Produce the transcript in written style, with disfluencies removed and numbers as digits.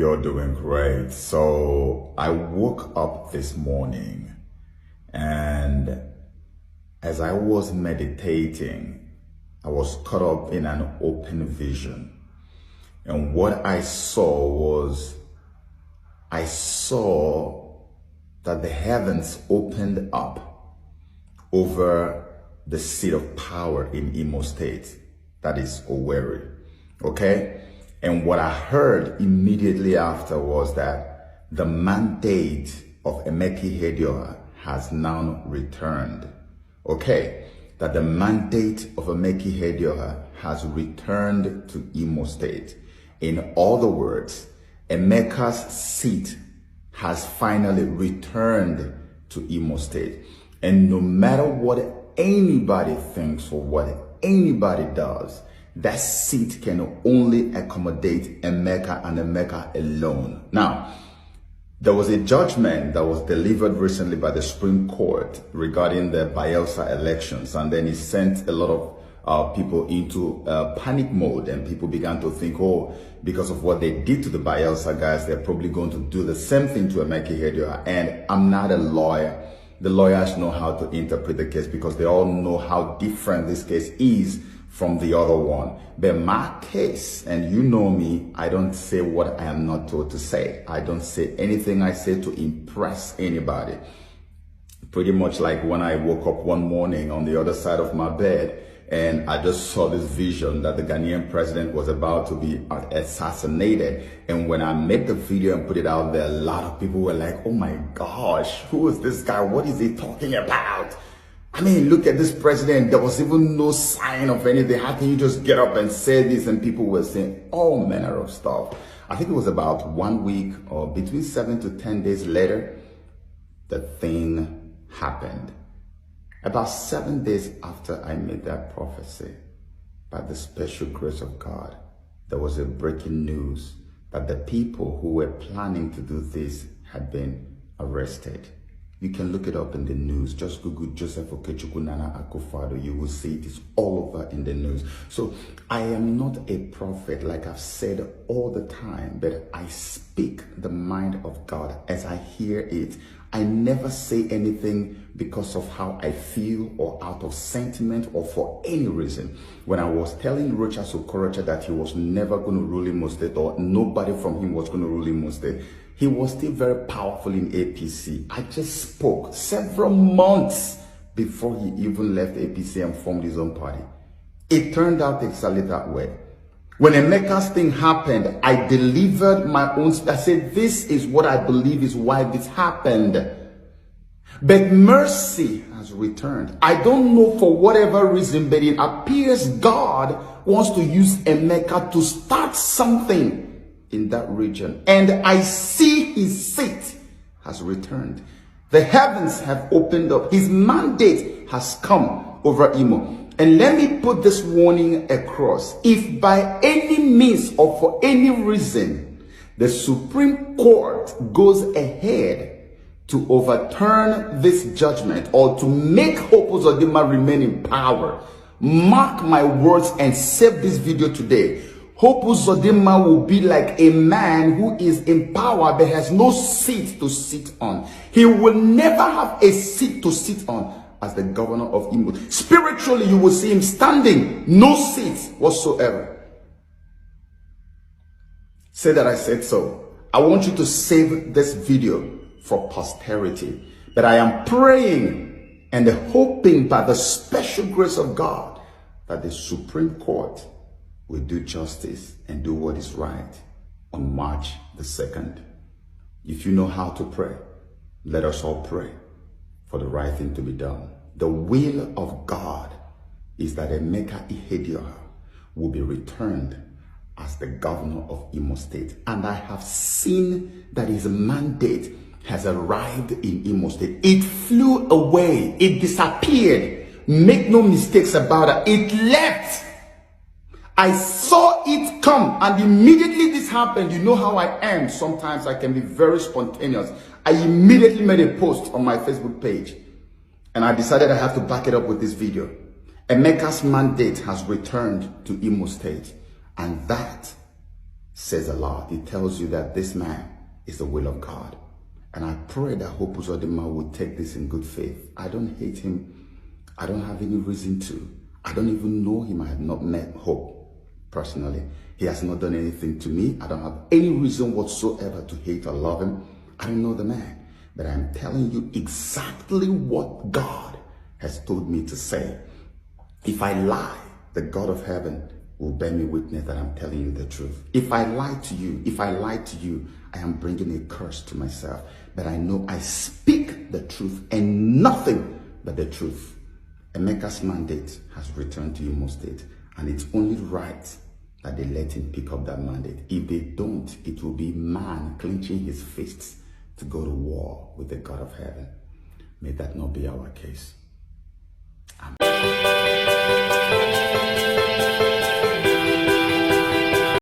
you're doing great. So I woke up this morning, and as I was meditating, I was caught up in an open vision. And what I saw that the heavens opened up over the seat of power in Imo State, that is Owerri, okay? And what I heard immediately after was that the mandate of Emeka Ihedioha has now returned, okay? That the mandate of Emeka Ihedioha has returned to Imo State. In other words, Emeka's seat has finally returned to Imo State. And no matter what anybody thinks or what anybody does, that seat can only accommodate Emeka and Emeka alone. Now, there was a judgment that was delivered recently by the Supreme Court regarding the Bayelsa elections, and then it sent a lot of people into panic mode, and people began to think, oh, because of what they did to the Bayelsa guys, they're probably going to do the same thing to Emeka Ihedioha. And I'm not a lawyer. The lawyers know how to interpret the case because they all know how different this case is from the other one. But my case, and you know me, I don't say what I am not told to say. I don't say anything I say to impress anybody. Pretty much like when I woke up one morning on the other side of my bed, and I just saw this vision that the Ghanaian president was about to be assassinated. And when I made the video and put it out there, a lot of people were like, oh my gosh, who is this guy? What is he talking about? I mean, look at this president. There was even no sign of anything. How can you just get up and say this? And people were saying all manner of stuff. I think it was about 1 week or between 7 to 10 days later, the thing happened. About 7 days after I made that prophecy, by the special grace of God, there was a breaking news that the people who were planning to do this had been arrested. You can look it up in the news. Just Google Joseph Okechukwu Nana Akufo-Addo. You will see it is all over in the news. So I am not a prophet, like I've said all the time, but I speak the mind of God as I hear it. I never say anything because of how I feel or out of sentiment or for any reason. When I was telling Rochas Okorocha that he was never going to rule Imo State, or nobody from him was going to rule Imo State, he was still very powerful in APC. I just spoke several months before he even left APC and formed his own party. It turned out exactly that way. When Emeka's thing happened, I delivered my own. I said, this is what I believe is why this happened. But mercy has returned. I don't know for whatever reason, but it appears God wants to use Emeka to start something in that region. And I see his seat has returned. The heavens have opened up. His mandate has come over Imo. And let me put this warning across. If by any means or for any reason, the Supreme Court goes ahead to overturn this judgment or to make Hope Uzodimma remain in power, mark my words and save this video today. Hope Uzodimma will be like a man who is in power but has no seat to sit on. He will never have a seat to sit on as the governor of Imo. Spiritually, you will see him standing, no seat whatsoever. Say that I said so. I want you to save this video for posterity. But I am praying and hoping by the special grace of God that the Supreme Court will do justice and do what is right on March the 2nd. If you know how to pray, let us all pray for the right thing to be done. The will of God is that Emeka Ihedioha will be returned as the governor of Imo State. And I have seen that his mandate has arrived in Imo State. It flew away. It disappeared. Make no mistakes about it. It left. I saw it come, and immediately this happened. You know how I am. Sometimes I can be very spontaneous. I immediately made a post on my Facebook page, and I decided I have to back it up with this video. Emeka's mandate has returned to Imo State, and that says a lot. It tells you that this man is the will of God. And I pray that Hope Uzodimma will take this in good faith. I don't hate him. I don't have any reason to. I don't even know him. I have not met Hope personally. He has not done anything to me. I don't have any reason whatsoever to hate or love him. I don't know the man. But I'm telling you exactly what God has told me to say. If I lie, the God of heaven will bear me witness that I'm telling you the truth. If I lie to you, I am bringing a curse to myself. But I know I speak the truth and nothing but the truth. Emeka's mandate has returned to Imo State, and it's only right that they let him pick up that mandate. If they don't, it will be man clenching his fists to go to war with the God of heaven. May that not be our case.